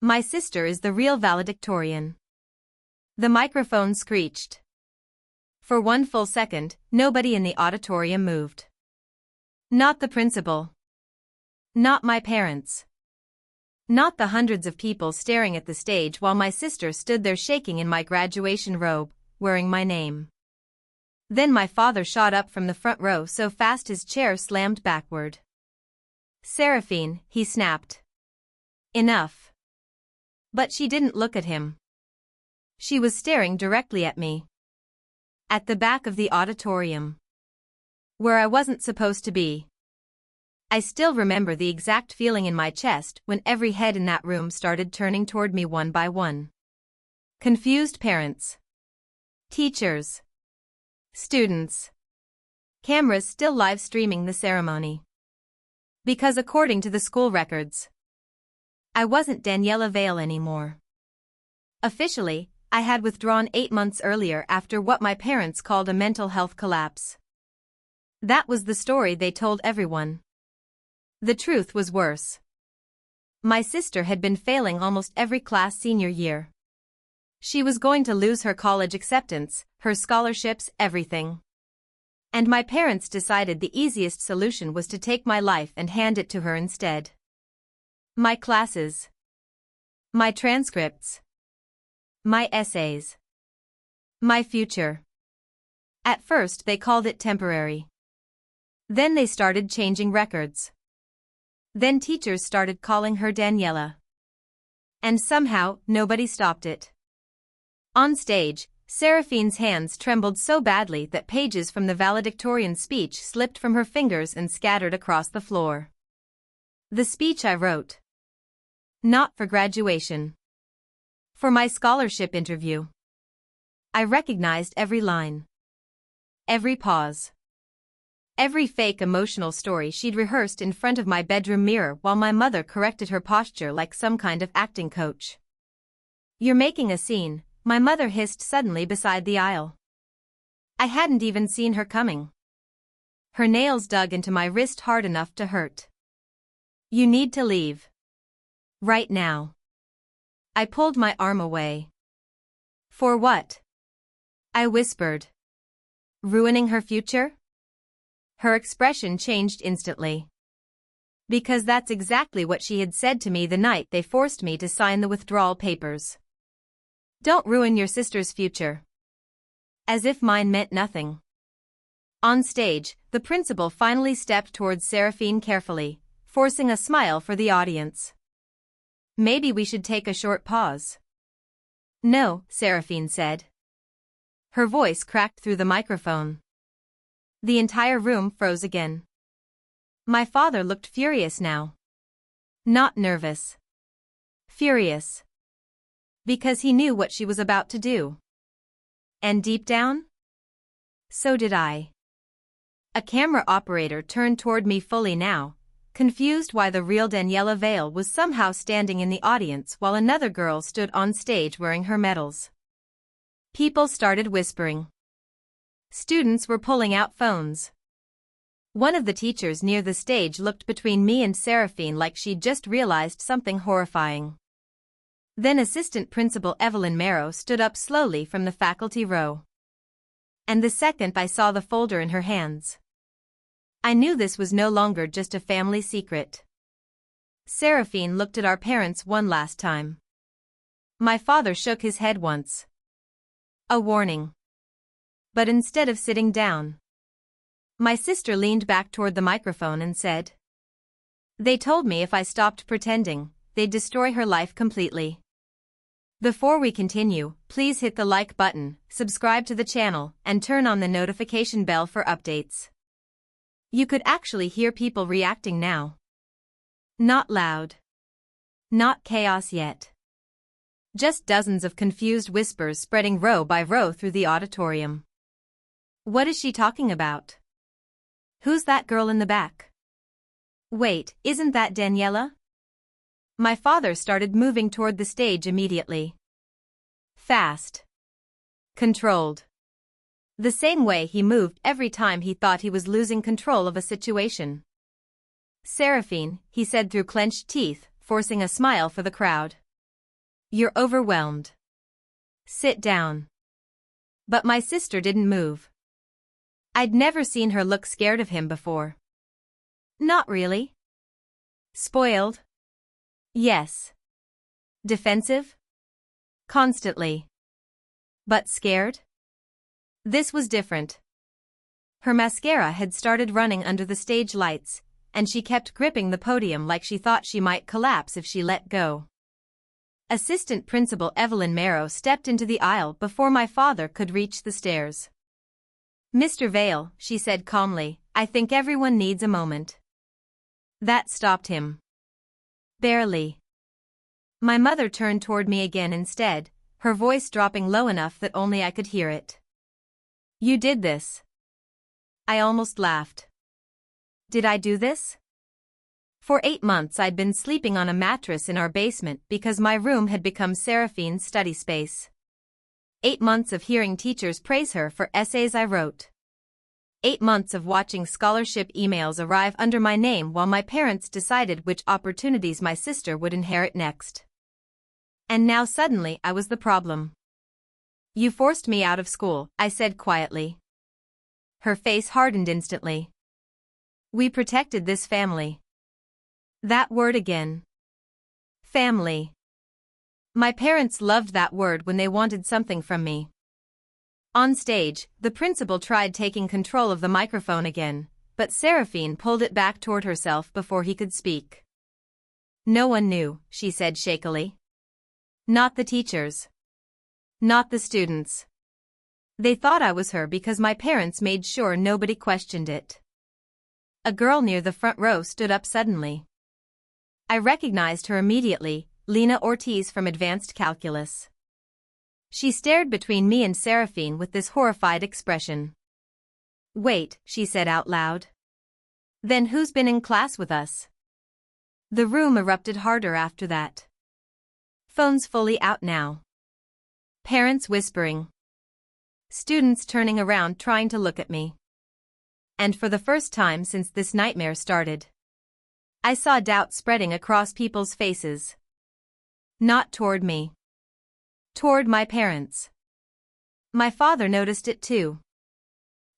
My sister is the real valedictorian. The microphone screeched. For one full second, nobody in the auditorium moved. Not the principal. Not my parents. Not the hundreds of people staring at the stage while my sister stood there shaking in my graduation robe, wearing my name. Then my father shot up from the front row so fast his chair slammed backward. "Seraphine," he snapped. "Enough." But she didn't look at him. She was staring directly at me. At the back of the auditorium. Where I wasn't supposed to be. I still remember the exact feeling in my chest when every head in that room started turning toward me one by one. Confused parents. Teachers. Students. Cameras still live streaming the ceremony. Because according to the school records, I wasn't Daniella Vale anymore. Officially, I had withdrawn 8 months earlier after what my parents called a mental health collapse. That was the story they told everyone. The truth was worse. My sister had been failing almost every class senior year. She was going to lose her college acceptance, her scholarships, everything. And my parents decided the easiest solution was to take my life and hand it to her instead. My classes. My transcripts. My essays. My future. At first they called it temporary. Then they started changing records. Then teachers started calling her Daniella. And somehow, nobody stopped it. On stage, Seraphine's hands trembled so badly that pages from the valedictorian speech slipped from her fingers and scattered across the floor. The speech I wrote. Not for graduation. For my scholarship interview. I recognized every line. Every pause. Every fake emotional story she'd rehearsed in front of my bedroom mirror while my mother corrected her posture like some kind of acting coach. "You're making a scene," my mother hissed suddenly beside the aisle. I hadn't even seen her coming. Her nails dug into my wrist hard enough to hurt. "You need to leave. Right now." I pulled my arm away. "For what?" I whispered. "Ruining her future?" Her expression changed instantly. Because that's exactly what she had said to me the night they forced me to sign the withdrawal papers. "Don't ruin your sister's future." As if mine meant nothing. On stage, the principal finally stepped towards Seraphine carefully, forcing a smile for the audience. "Maybe we should take a short pause." "No," Seraphine said. Her voice cracked through the microphone. The entire room froze again. My father looked furious now. Not nervous. Furious. Because he knew what she was about to do. And deep down? So did I. A camera operator turned toward me fully now, confused why the real Daniella Vale was somehow standing in the audience while another girl stood on stage wearing her medals. People started whispering. Students were pulling out phones. One of the teachers near the stage looked between me and Seraphine like she'd just realized something horrifying. Then Assistant Principal Evelyn Marrow stood up slowly from the faculty row. And the second I saw the folder in her hands, I knew this was no longer just a family secret. Seraphine looked at our parents one last time. My father shook his head once. A warning. But instead of sitting down, my sister leaned back toward the microphone and said, "They told me if I stopped pretending, they'd destroy her life completely." Before we continue, please hit the like button, subscribe to the channel, and turn on the notification bell for updates. You could actually hear people reacting now. Not loud. Not chaos yet. Just dozens of confused whispers spreading row by row through the auditorium. What is she talking about? Who's that girl in the back? Wait, isn't that Daniella? My father started moving toward the stage immediately. Fast. Controlled. The same way he moved every time he thought he was losing control of a situation. "Seraphine," he said through clenched teeth, forcing a smile for the crowd. You're overwhelmed. Sit down. But my sister didn't move. I'd never seen her look scared of him before. Not really. Spoiled? Yes. Defensive? Constantly. But scared? This was different. Her mascara had started running under the stage lights, and she kept gripping the podium like she thought she might collapse if she let go. Assistant Principal Evelyn Marrow stepped into the aisle before my father could reach the stairs. "Mr. Vale," she said calmly, "I think everyone needs a moment." That stopped him. Barely. My mother turned toward me again instead, her voice dropping low enough that only I could hear it. "You did this." I almost laughed. Did I do this? For 8 months I'd been sleeping on a mattress in our basement because my room had become Seraphine's study space. 8 months of hearing teachers praise her for essays I wrote. 8 months of watching scholarship emails arrive under my name while my parents decided which opportunities my sister would inherit next. And now suddenly I was the problem. "You forced me out of school," I said quietly. Her face hardened instantly. "We protected this family." That word again. Family. My parents loved that word when they wanted something from me. On stage, the principal tried taking control of the microphone again, but Seraphine pulled it back toward herself before he could speak. "No one knew," she said shakily. "Not the teachers. Not the students. They thought I was her because my parents made sure nobody questioned it." A girl near the front row stood up suddenly. I recognized her immediately, Lena Ortiz from Advanced Calculus. She stared between me and Seraphine with this horrified expression. "Wait," she said out loud. "Then who's been in class with us?" The room erupted harder after that. Phones fully out now. Parents whispering. Students turning around trying to look at me. And for the first time since this nightmare started, I saw doubt spreading across people's faces. Not toward me. Toward my parents. My father noticed it too.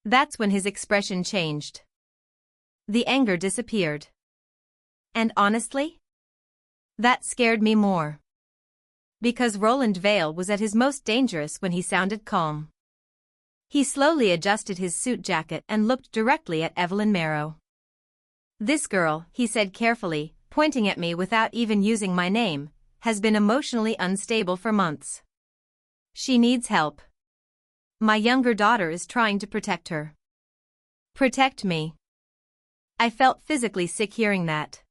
That's when his expression changed. The anger disappeared. And honestly, that scared me more. Because Roland Vale was at his most dangerous when he sounded calm. He slowly adjusted his suit jacket and looked directly at Evelyn Marrow. "This girl," he said carefully, pointing at me without even using my name, "has been emotionally unstable for months. She needs help. My younger daughter is trying to protect her." Protect me. I felt physically sick hearing that.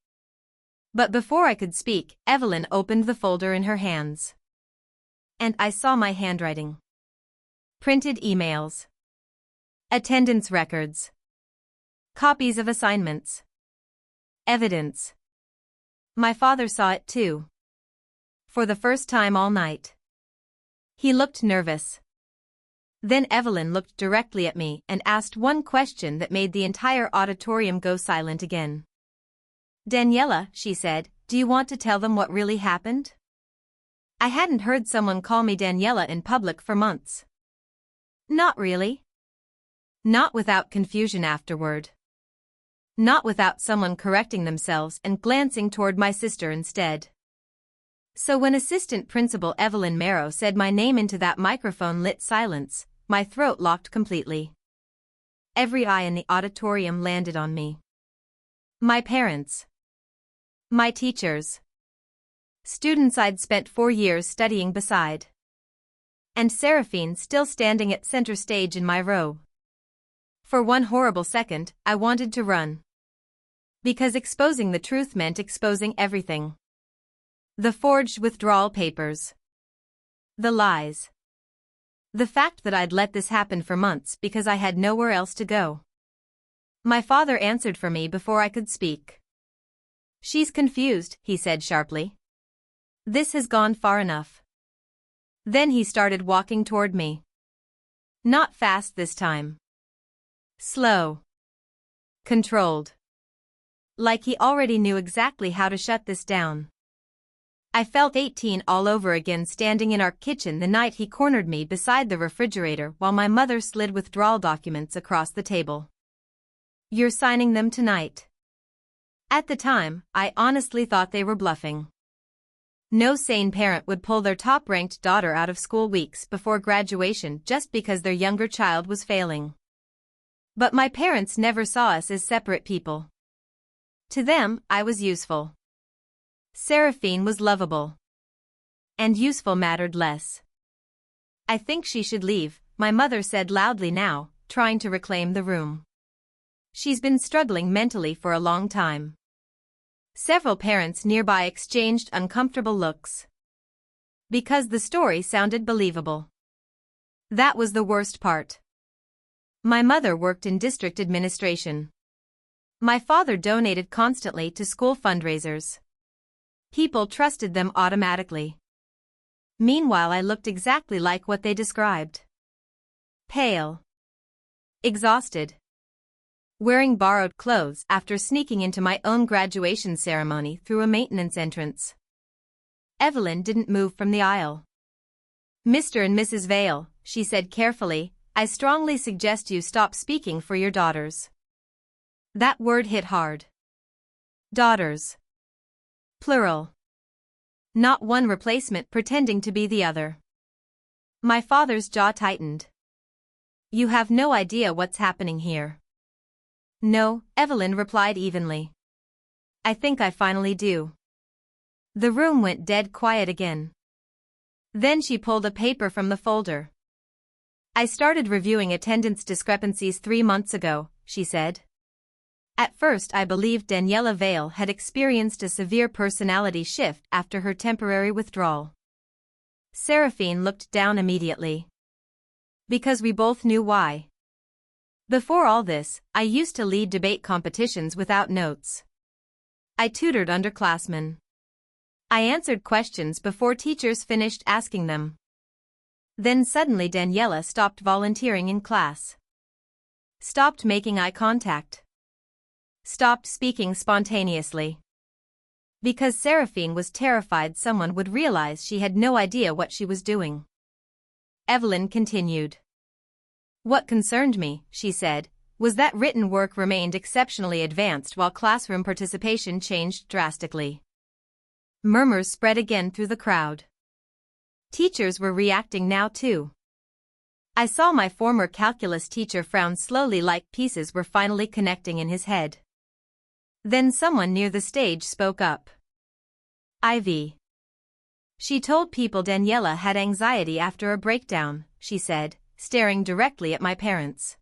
But before I could speak, Evelyn opened the folder in her hands. And I saw my handwriting. Printed emails. Attendance records. Copies of assignments. Evidence. My father saw it too. For the first time all night. He looked nervous. Then Evelyn looked directly at me and asked one question that made the entire auditorium go silent again. "Daniella," she said, "do you want to tell them what really happened?" I hadn't heard someone call me Daniella in public for months. Not really. Not without confusion afterward. Not without someone correcting themselves and glancing toward my sister instead. So when Assistant Principal Evelyn Marrow said my name into that microphone-lit silence, my throat locked completely. Every eye in the auditorium landed on me. My parents. My teachers. Students I'd spent 4 years studying beside. And Seraphine still standing at center stage in my row. For one horrible second, I wanted to run. Because exposing the truth meant exposing everything. The forged withdrawal papers. The lies. The fact that I'd let this happen for months because I had nowhere else to go. My father answered for me before I could speak. "She's confused," he said sharply. "This has gone far enough." Then he started walking toward me. Not fast this time. Slow. Controlled. Like he already knew exactly how to shut this down. I felt 18 all over again standing in our kitchen the night he cornered me beside the refrigerator while my mother slid withdrawal documents across the table. "You're signing them tonight." At the time, I honestly thought they were bluffing. No sane parent would pull their top-ranked daughter out of school weeks before graduation just because their younger child was failing. But my parents never saw us as separate people. To them, I was useful. Seraphine was lovable. And useful mattered less. "I think she should leave," my mother said loudly now, trying to reclaim the room. "She's been struggling mentally for a long time." Several parents nearby exchanged uncomfortable looks. Because the story sounded believable. That was the worst part. My mother worked in district administration. My father donated constantly to school fundraisers. People trusted them automatically. Meanwhile, I looked exactly like what they described. Pale. Exhausted. Wearing borrowed clothes after sneaking into my own graduation ceremony through a maintenance entrance. Evelyn didn't move from the aisle. "Mr. and Mrs. Vale," she said carefully, "I strongly suggest you stop speaking for your daughters." That word hit hard. Daughters. Plural. Not one replacement pretending to be the other. My father's jaw tightened. "You have no idea what's happening here." "No," Evelyn replied evenly. "I think I finally do." The room went dead quiet again. Then she pulled a paper from the folder. "I started reviewing attendance discrepancies 3 months ago," she said. At first I believed Daniella Vale had experienced a severe personality shift after her temporary withdrawal. Seraphine looked down immediately. "Because we both knew why. Before all this, I used to lead debate competitions without notes. I tutored underclassmen. I answered questions before teachers finished asking them. Then suddenly Daniella stopped volunteering in class. Stopped making eye contact. Stopped speaking spontaneously. Because Seraphine was terrified someone would realize she had no idea what she was doing." Evelyn continued. "What concerned me," she said, "was that written work remained exceptionally advanced while classroom participation changed drastically." Murmurs spread again through the crowd. Teachers were reacting now too. I saw my former calculus teacher frown slowly like pieces were finally connecting in his head. Then someone near the stage spoke up. "Ivy." "She told people Daniella had anxiety after a breakdown," she said, staring directly at my parents.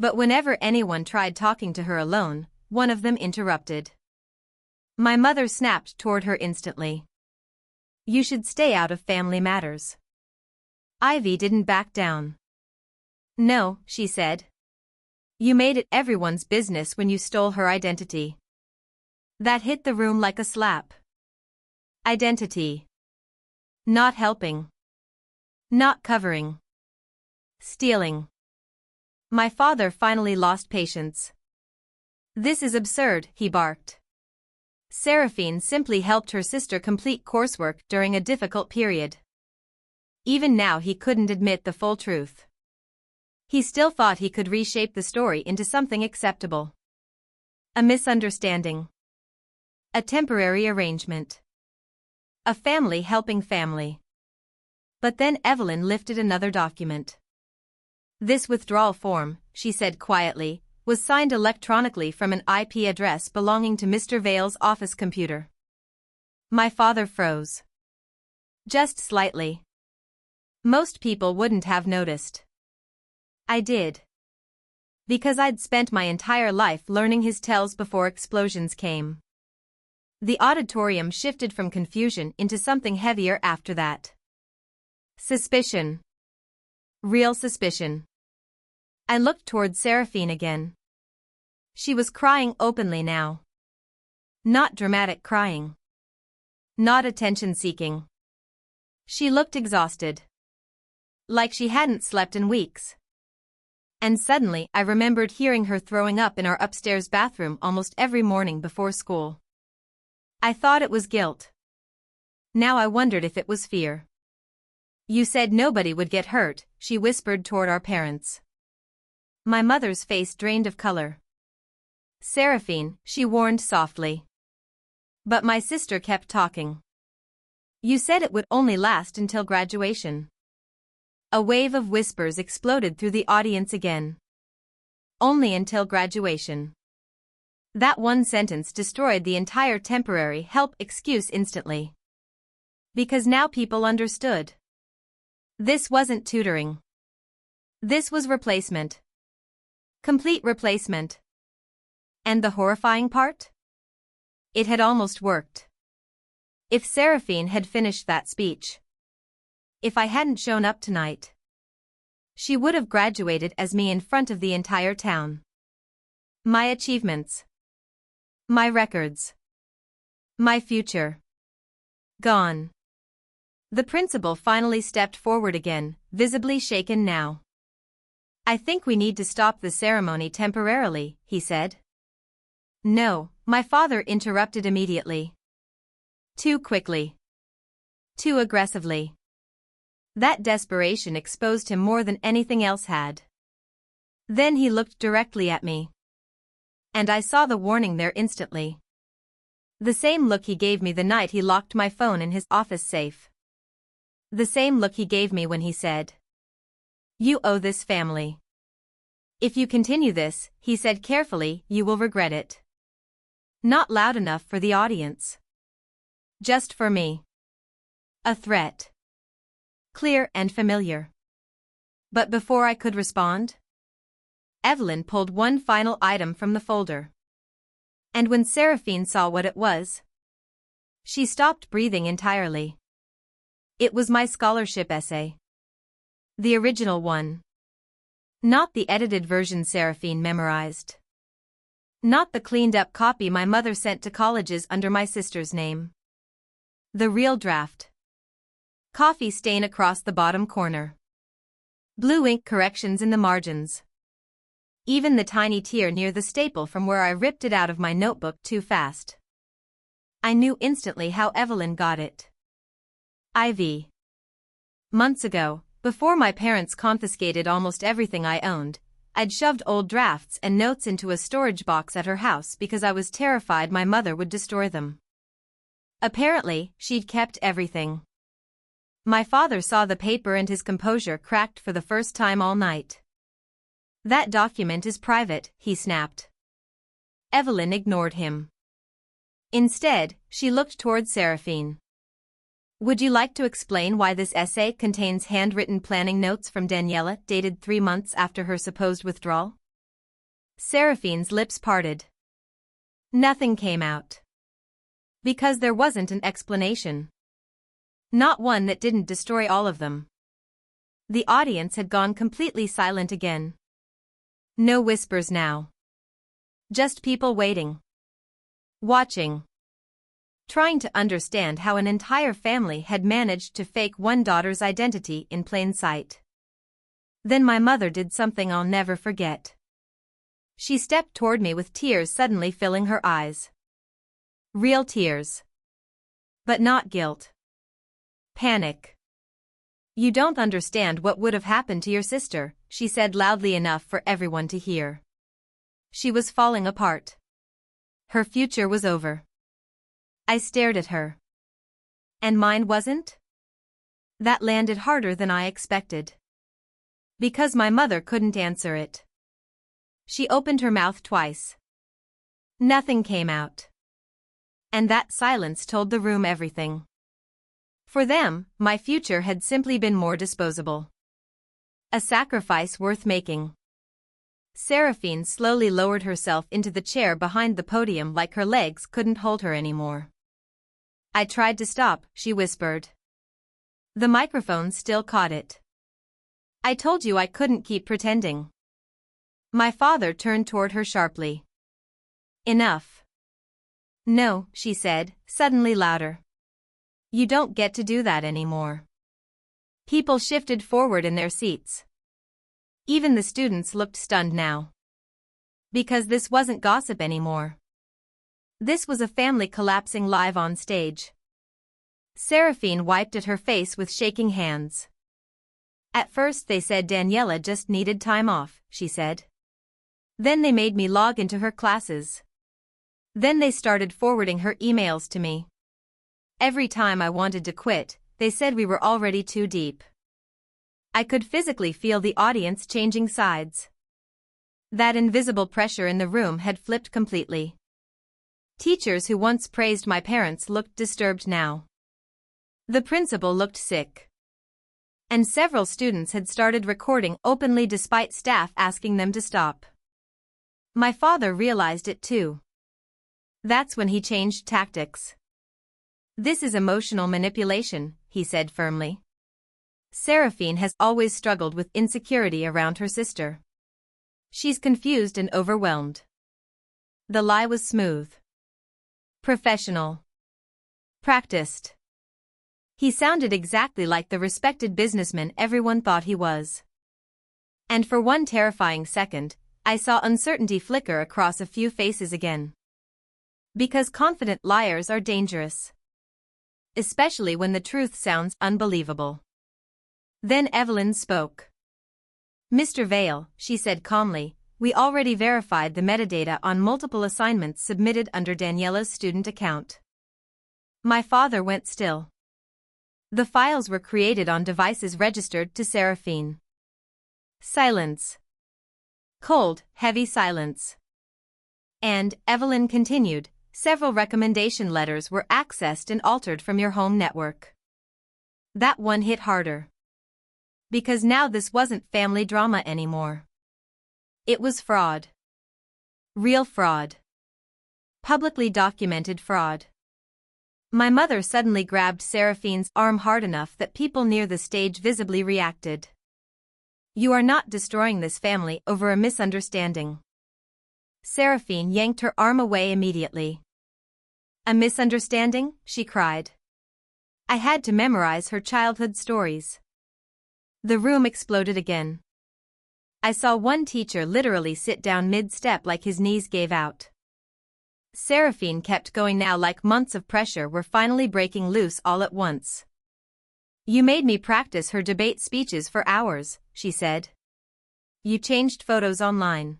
But whenever anyone tried talking to her alone, one of them interrupted. My mother snapped toward her instantly. "You should stay out of family matters." Ivy didn't back down. "No," she said. "You made it everyone's business when you stole her identity." That hit the room like a slap. Identity. Not helping. Not covering. Stealing. My father finally lost patience. "This is absurd," he barked. Seraphine simply helped her sister complete coursework during a difficult period. Even now he couldn't admit the full truth. He still thought he could reshape the story into something acceptable. A misunderstanding. A temporary arrangement. A family helping family. But then Evelyn lifted another document. "This withdrawal form," she said quietly, "was signed electronically from an IP address belonging to Mr. Vale's office computer." My father froze. Just slightly. Most people wouldn't have noticed. I did. Because I'd spent my entire life learning his tells before explosions came. The auditorium shifted from confusion into something heavier after that. Suspicion. Real suspicion. I looked toward Seraphine again. She was crying openly now. Not dramatic crying. Not attention-seeking. She looked exhausted. Like she hadn't slept in weeks. And suddenly I remembered hearing her throwing up in our upstairs bathroom almost every morning before school. I thought it was guilt. Now I wondered if it was fear. You said nobody would get hurt, she whispered toward our parents. My mother's face drained of color. Seraphine, she warned softly. But my sister kept talking. You said it would only last until graduation. A wave of whispers exploded through the audience again. Only until graduation. That one sentence destroyed the entire temporary help excuse instantly. Because now people understood. This wasn't tutoring. This was replacement. Complete replacement. And the horrifying part? It had almost worked. If Seraphine had finished that speech. If I hadn't shown up tonight. She would have graduated as me in front of the entire town. My achievements. My records. My future. Gone. The principal finally stepped forward again, visibly shaken now. I think we need to stop the ceremony temporarily, he said. No, my father interrupted immediately. Too quickly. Too aggressively. That desperation exposed him more than anything else had. Then he looked directly at me. And I saw the warning there instantly. The same look he gave me the night he locked my phone in his office safe. The same look he gave me when he said, "You owe this family. If you continue this," he said carefully, "you will regret it." Not loud enough for the audience. Just for me. A threat. Clear and familiar. But before I could respond, Evelyn pulled one final item from the folder. And when Seraphine saw what it was, she stopped breathing entirely. It was my scholarship essay. The original one. Not the edited version Seraphine memorized. Not the cleaned-up copy my mother sent to colleges under my sister's name. The real draft. Coffee stain across the bottom corner. Blue ink corrections in the margins. Even the tiny tear near the staple from where I ripped it out of my notebook too fast. I knew instantly how Evelyn got it. IV. Months ago, before my parents confiscated almost everything I owned, I'd shoved old drafts and notes into a storage box at her house because I was terrified my mother would destroy them. Apparently, she'd kept everything. My father saw the paper and his composure cracked for the first time all night. That document is private, he snapped. Evelyn ignored him. Instead, she looked toward Seraphine. Would you like to explain why this essay contains handwritten planning notes from Daniella dated 3 months after her supposed withdrawal? Seraphine's lips parted. Nothing came out. Because there wasn't an explanation. Not one that didn't destroy all of them. The audience had gone completely silent again. No whispers now. Just people waiting. Watching. Trying to understand how an entire family had managed to fake one daughter's identity in plain sight. Then my mother did something I'll never forget. She stepped toward me with tears suddenly filling her eyes. Real tears. But not guilt. Panic. You don't understand what would have happened to your sister, she said loudly enough for everyone to hear. She was falling apart. Her future was over. I stared at her. And mine wasn't? That landed harder than I expected. Because my mother couldn't answer it. She opened her mouth twice. Nothing came out. And that silence told the room everything. For them, my future had simply been more disposable. A sacrifice worth making. Seraphine slowly lowered herself into the chair behind the podium like her legs couldn't hold her anymore. I tried to stop, she whispered. The microphone still caught it. I told you I couldn't keep pretending. My father turned toward her sharply. Enough. No, she said, suddenly louder. You don't get to do that anymore. People shifted forward in their seats. Even the students looked stunned now. Because this wasn't gossip anymore. This was a family collapsing live on stage. Seraphine wiped at her face with shaking hands. At first they said Daniella just needed time off, she said. Then they made me log into her classes. Then they started forwarding her emails to me. Every time I wanted to quit, they said we were already too deep. I could physically feel the audience changing sides. That invisible pressure in the room had flipped completely. Teachers who once praised my parents looked disturbed now. The principal looked sick. And several students had started recording openly despite staff asking them to stop. My father realized it too. That's when he changed tactics. This is emotional manipulation, he said firmly. Seraphine has always struggled with insecurity around her sister. She's confused and overwhelmed. The lie was smooth. Professional. Practiced. He sounded exactly like the respected businessman everyone thought he was. And for one terrifying second, I saw uncertainty flicker across a few faces again. Because confident liars are dangerous. Especially when the truth sounds unbelievable. Then Evelyn spoke. Mr. Vale, she said calmly, we already verified the metadata on multiple assignments submitted under Daniella's student account. My father went still. The files were created on devices registered to Seraphine. Silence. Cold, heavy silence. And, Evelyn continued, several recommendation letters were accessed and altered from your home network. That one hit harder. Because now this wasn't family drama anymore. It was fraud. Real fraud. Publicly documented fraud. My mother suddenly grabbed Seraphine's arm hard enough that people near the stage visibly reacted. You are not destroying this family over a misunderstanding. Seraphine yanked her arm away immediately. A misunderstanding? She cried. I had to memorize her childhood stories. The room exploded again. I saw one teacher literally sit down mid-step like his knees gave out. Seraphine kept going now like months of pressure were finally breaking loose all at once. You made me practice her debate speeches for hours, she said. You changed photos online.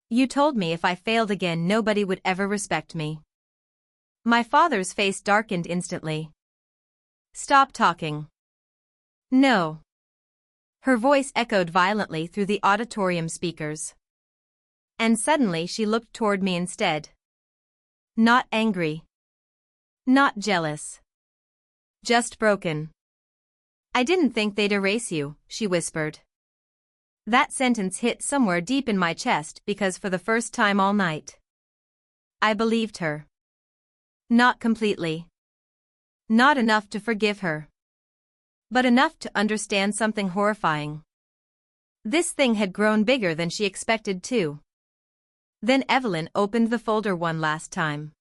You told me if I failed again nobody would ever respect me. My father's face darkened instantly. Stop talking. No. Her voice echoed violently through the auditorium speakers. And suddenly she looked toward me instead. Not angry. Not jealous. Just broken. I didn't think they'd erase you, she whispered. That sentence hit somewhere deep in my chest because for the first time all night, I believed her. Not completely. Not enough to forgive her. But enough to understand something horrifying. This thing had grown bigger than she expected too. Then Evelyn opened the folder one last time.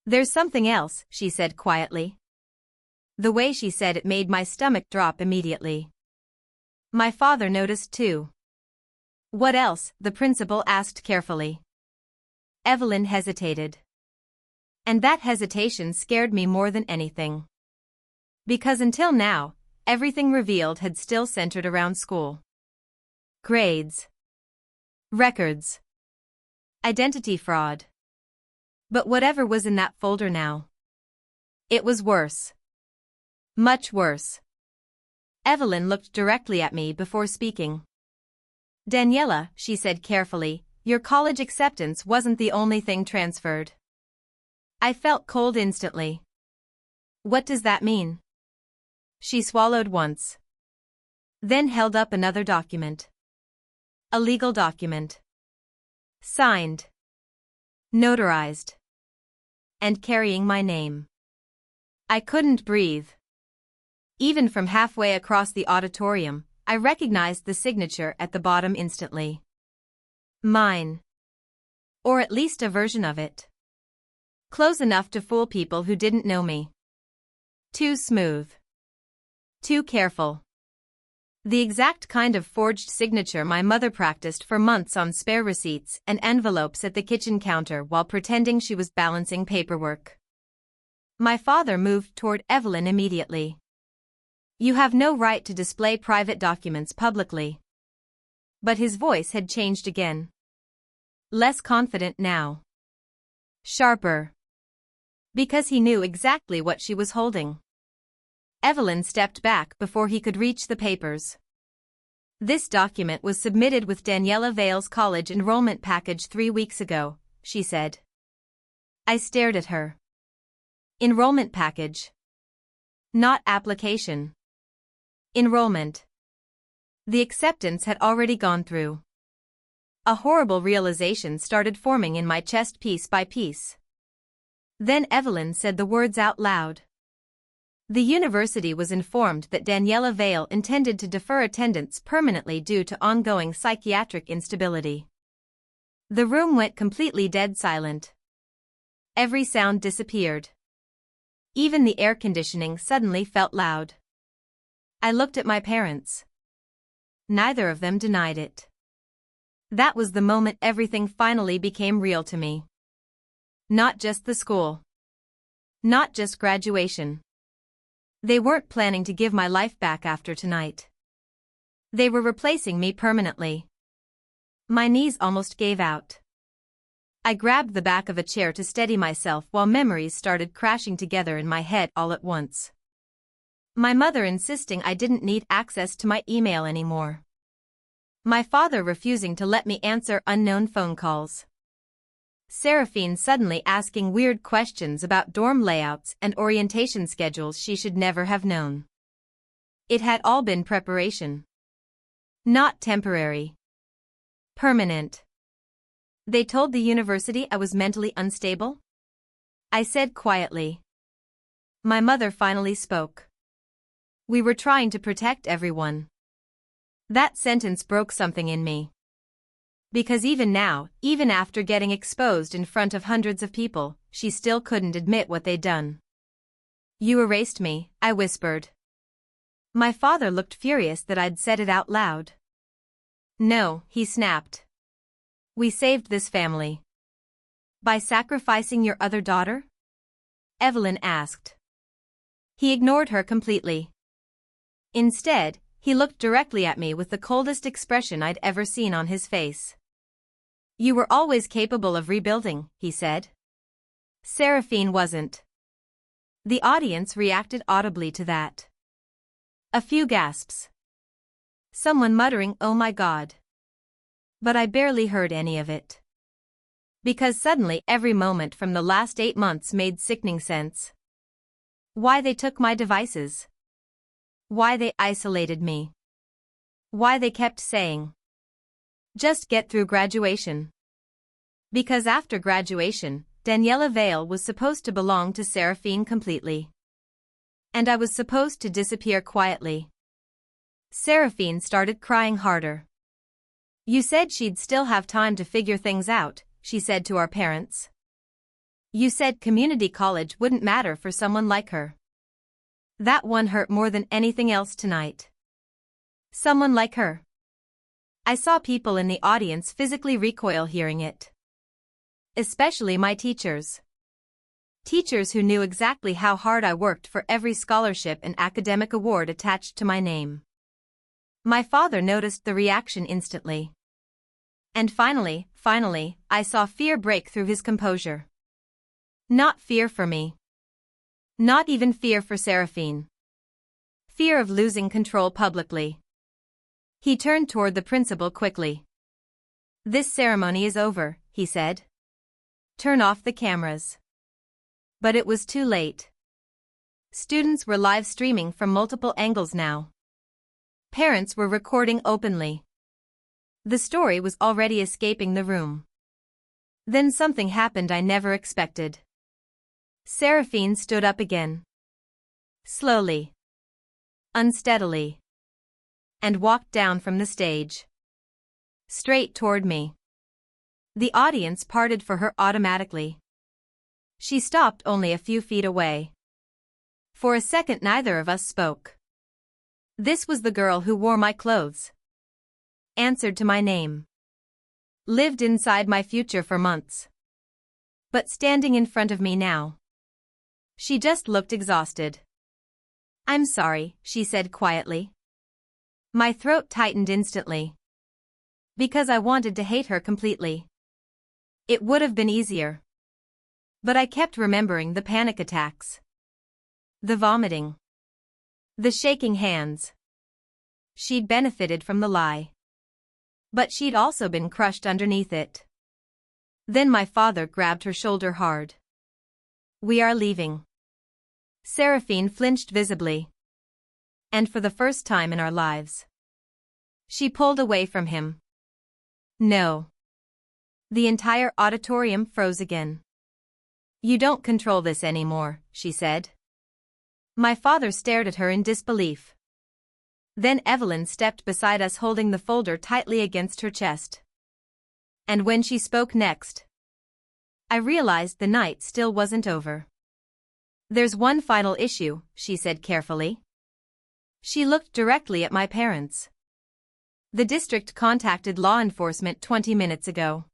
There's something else, she said quietly. The way she said it made my stomach drop immediately. My father noticed too. What else? The principal asked carefully. Evelyn hesitated. And that hesitation scared me more than anything. Because until now, everything revealed had still centered around school. Grades. Records. Identity fraud. But whatever was in that folder now. It was worse. Much worse. Evelyn looked directly at me before speaking. Daniella, she said carefully, your college acceptance wasn't the only thing transferred. I felt cold instantly. What does that mean? She swallowed once. Then held up another document. A legal document. Signed. Notarized. And carrying my name. I couldn't breathe. Even from halfway across the auditorium, I recognized the signature at the bottom instantly. Mine. Or at least a version of it. Close enough to fool people who didn't know me. Too smooth. Too careful. The exact kind of forged signature my mother practiced for months on spare receipts and envelopes at the kitchen counter while pretending she was balancing paperwork. My father moved toward Evelyn immediately. You have no right to display private documents publicly. But his voice had changed again. Less confident now. Sharper. Because he knew exactly what she was holding. Evelyn stepped back before he could reach the papers. This document was submitted with Daniella Vale's college enrollment package 3 weeks ago, she said. I stared at her. Enrollment package. Not application. Enrollment. The acceptance had already gone through. A horrible realization started forming in my chest piece by piece. Then Evelyn said the words out loud. The university was informed that Daniella Vale intended to defer attendance permanently due to ongoing psychiatric instability. The room went completely dead silent. Every sound disappeared. Even the air conditioning suddenly felt loud. I looked at my parents. Neither of them denied it. That was the moment everything finally became real to me. Not just the school. Not just graduation. They weren't planning to give my life back after tonight. They were replacing me permanently. My knees almost gave out. I grabbed the back of a chair to steady myself while memories started crashing together in my head all at once. My mother insisting I didn't need access to my email anymore. My father refusing to let me answer unknown phone calls. Seraphine suddenly asking weird questions about dorm layouts and orientation schedules she should never have known. It had all been preparation. Not temporary. Permanent. They told the university I was mentally unstable? I said quietly. My mother finally spoke. We were trying to protect everyone. That sentence broke something in me. Because even now, even after getting exposed in front of hundreds of people, she still couldn't admit what they'd done. You erased me, I whispered. My father looked furious that I'd said it out loud. No, he snapped. We saved this family. By sacrificing your other daughter? Evelyn asked. He ignored her completely. Instead, he looked directly at me with the coldest expression I'd ever seen on his face. You were always capable of rebuilding, he said. Seraphine wasn't. The audience reacted audibly to that. A few gasps. Someone muttering, "Oh my God." But I barely heard any of it. Because suddenly every moment from the last 8 months made sickening sense. Why they took my devices. Why they isolated me. Why they kept saying, just get through graduation. Because after graduation, Daniella Vale was supposed to belong to Seraphine completely. And I was supposed to disappear quietly. Seraphine started crying harder. You said she'd still have time to figure things out, she said to our parents. You said community college wouldn't matter for someone like her. That one hurt more than anything else tonight. Someone like her. I saw people in the audience physically recoil hearing it. Especially my teachers. Teachers who knew exactly how hard I worked for every scholarship and academic award attached to my name. My father noticed the reaction instantly. And finally, I saw fear break through his composure. Not fear for me. Not even fear for Seraphine. Fear of losing control publicly. He turned toward the principal quickly. This ceremony is over, he said. Turn off the cameras. But it was too late. Students were live streaming from multiple angles now. Parents were recording openly. The story was already escaping the room. Then something happened I never expected. Seraphine stood up again. Slowly. Unsteadily. And walked down from the stage. Straight toward me. The audience parted for her automatically. She stopped only a few feet away. For a second neither of us spoke. This was the girl who wore my clothes. Answered to my name. Lived inside my future for months. But standing in front of me now. She just looked exhausted. "I'm sorry," she said quietly. My throat tightened instantly. Because I wanted to hate her completely. It would have been easier. But I kept remembering the panic attacks. The vomiting. The shaking hands. She'd benefited from the lie. But she'd also been crushed underneath it. Then my father grabbed her shoulder hard. "We are leaving." Seraphine flinched visibly. And for the first time in our lives. She pulled away from him. "No." The entire auditorium froze again. "You don't control this anymore," she said. My father stared at her in disbelief. Then Evelyn stepped beside us holding the folder tightly against her chest. And when she spoke next, I realized the night still wasn't over. "There's one final issue," she said carefully. She looked directly at my parents. "The district contacted law enforcement 20 minutes ago."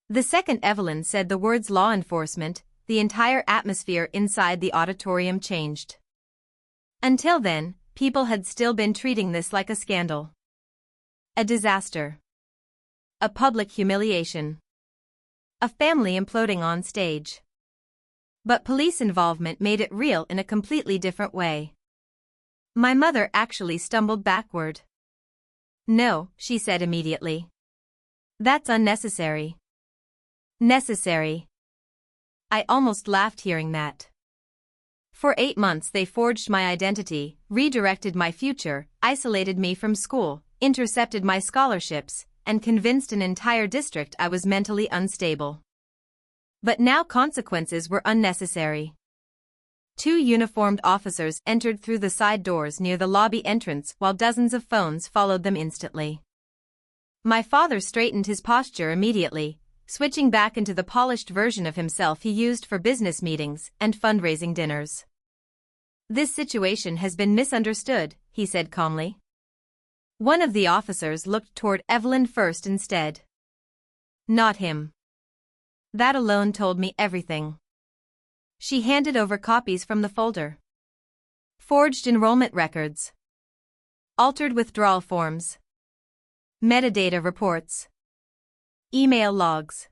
The second Evelyn said the words law enforcement, the entire atmosphere inside the auditorium changed. Until then, people had still been treating this like a scandal. A disaster. A public humiliation. A family imploding on stage. But police involvement made it real in a completely different way. My mother actually stumbled backward. "No," she said immediately. "That's unnecessary." Necessary. I almost laughed hearing that. For 8 months they forged my identity, redirected my future, isolated me from school, intercepted my scholarships, and convinced an entire district I was mentally unstable. But now consequences were unnecessary. 2 uniformed officers entered through the side doors near the lobby entrance while dozens of phones followed them instantly. My father straightened his posture immediately, switching back into the polished version of himself he used for business meetings and fundraising dinners. "This situation has been misunderstood," he said calmly. One of the officers looked toward Evelyn first instead. Not him. That alone told me everything. She handed over copies from the folder. Forged enrollment records. Altered withdrawal forms. Metadata reports. Email logs.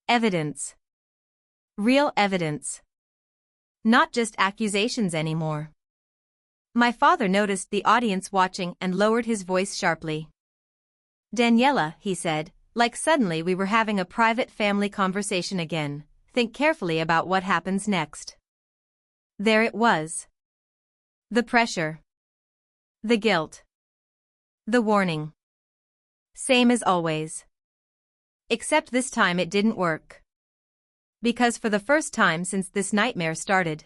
Evidence. Real evidence. Not just accusations anymore. My father noticed the audience watching and lowered his voice sharply. "Daniella," he said, like suddenly we were having a private family conversation again, "think carefully about what happens next." There it was. The pressure. The guilt. The warning. Same as always. Except this time it didn't work. Because for the first time since this nightmare started,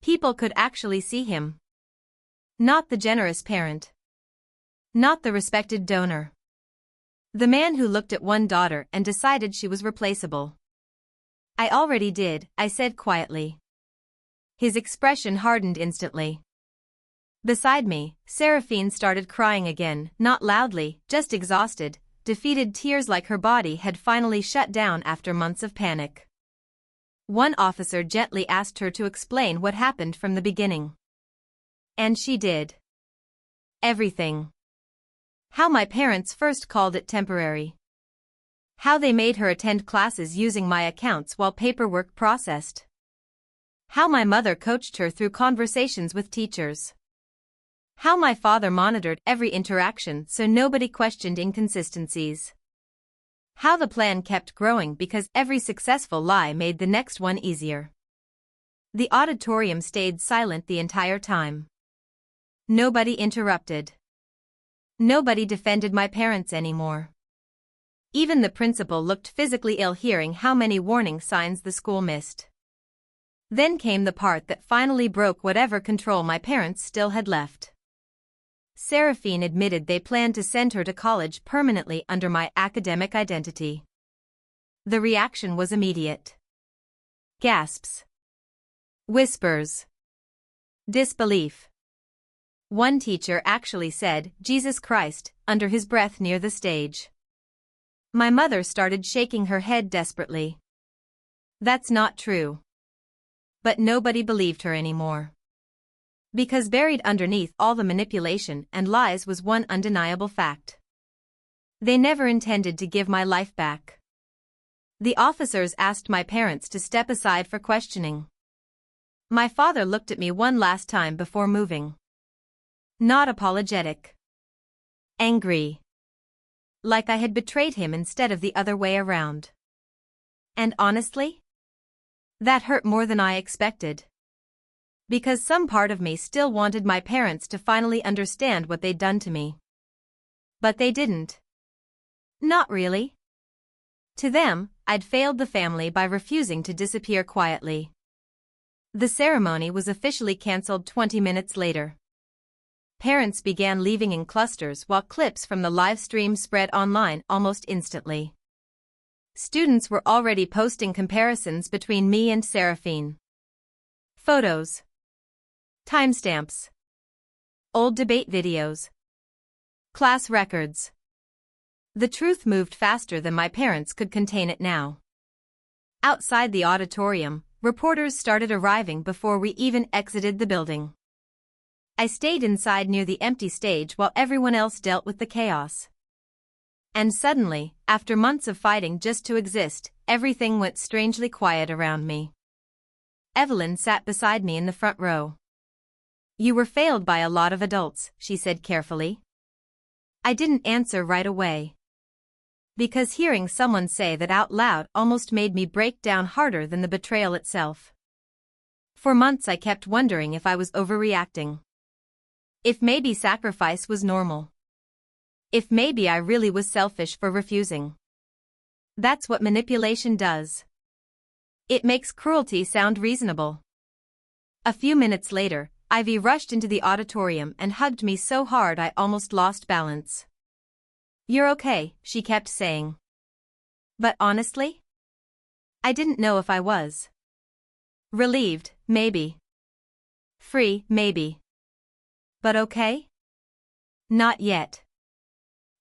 people could actually see him. Not the generous parent. Not the respected donor. The man who looked at one daughter and decided she was replaceable. "I already did," I said quietly. His expression hardened instantly. Beside me, Seraphine started crying again, not loudly, just exhausted, defeated tears like her body had finally shut down after months of panic. One officer gently asked her to explain what happened from the beginning. And she did. Everything. How my parents first called it temporary. How they made her attend classes using my accounts while paperwork processed. How my mother coached her through conversations with teachers. How my father monitored every interaction so nobody questioned inconsistencies. How the plan kept growing because every successful lie made the next one easier. The auditorium stayed silent the entire time. Nobody interrupted. Nobody defended my parents anymore. Even the principal looked physically ill hearing how many warning signs the school missed. Then came the part that finally broke whatever control my parents still had left. Seraphine admitted they planned to send her to college permanently under my academic identity. The reaction was immediate. Gasps. Whispers. Disbelief. One teacher actually said, "Jesus Christ," under his breath near the stage. My mother started shaking her head desperately. "That's not true." But nobody believed her anymore. Because buried underneath all the manipulation and lies was one undeniable fact. They never intended to give my life back. The officers asked my parents to step aside for questioning. My father looked at me one last time before moving. Not apologetic. Angry. Like I had betrayed him instead of the other way around. And honestly, that hurt more than I expected. Because some part of me still wanted my parents to finally understand what they'd done to me. But they didn't. Not really. To them, I'd failed the family by refusing to disappear quietly. The ceremony was officially cancelled 20 minutes later. Parents began leaving in clusters while clips from the live stream spread online almost instantly. Students were already posting comparisons between me and Seraphine. Photos. Timestamps. Old debate videos. Class records. The truth moved faster than my parents could contain it now. Outside the auditorium, reporters started arriving before we even exited the building. I stayed inside near the empty stage while everyone else dealt with the chaos. And suddenly, after months of fighting just to exist, everything went strangely quiet around me. Evelyn sat beside me in the front row. "You were failed by a lot of adults," she said carefully. I didn't answer right away. Because hearing someone say that out loud almost made me break down harder than the betrayal itself. For months I kept wondering if I was overreacting. If maybe sacrifice was normal. If maybe I really was selfish for refusing. That's what manipulation does. It makes cruelty sound reasonable. A few minutes later, Ivy rushed into the auditorium and hugged me so hard I almost lost balance. "You're okay," she kept saying. But honestly, I didn't know if I was. Relieved, maybe. Free, maybe. But okay? Not yet.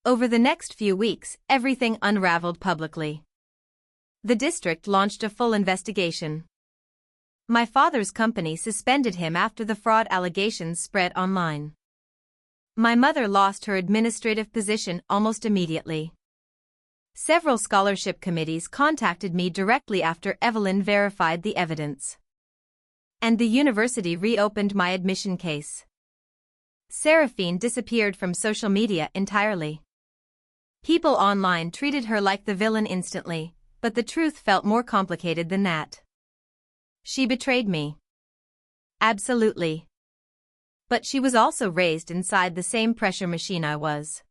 Over the next few weeks, everything unraveled publicly. The district launched a full investigation. My father's company suspended him after the fraud allegations spread online. My mother lost her administrative position almost immediately. Several scholarship committees contacted me directly after Evelyn verified the evidence. And the university reopened my admission case. Seraphine disappeared from social media entirely. People online treated her like the villain instantly, but the truth felt more complicated than that. She betrayed me. Absolutely. But she was also raised inside the same pressure machine I was.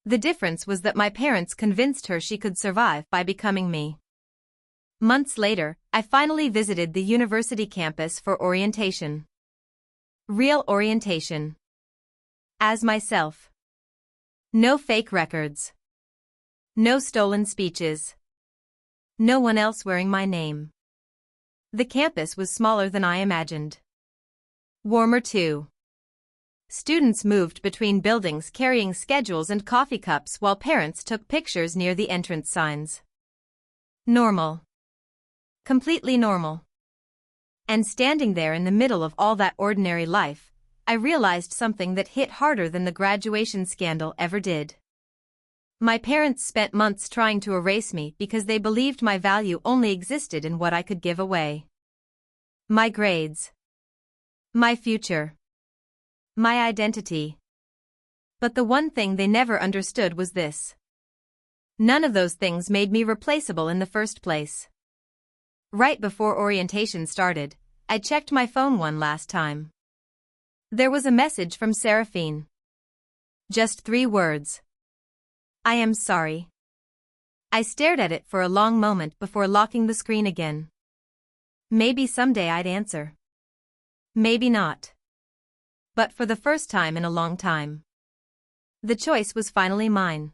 The difference was that my parents convinced her she could survive by becoming me. Months later, I finally visited the university campus for orientation. Real orientation. As myself. No fake records. No stolen speeches. No one else wearing my name. The campus was smaller than I imagined. Warmer too. Students moved between buildings carrying schedules and coffee cups while parents took pictures near the entrance signs. Normal. Completely normal. And standing there in the middle of all that ordinary life, I realized something that hit harder than the graduation scandal ever did. My parents spent months trying to erase me because they believed my value only existed in what I could give away. My grades. My future. My identity. But the one thing they never understood was this. None of those things made me replaceable in the first place. Right before orientation started, I checked my phone one last time. There was a message from Seraphine. Just 3 words. "I am sorry." I stared at it for a long moment before locking the screen again. Maybe someday I'd answer. Maybe not. But for the first time in a long time, the choice was finally mine.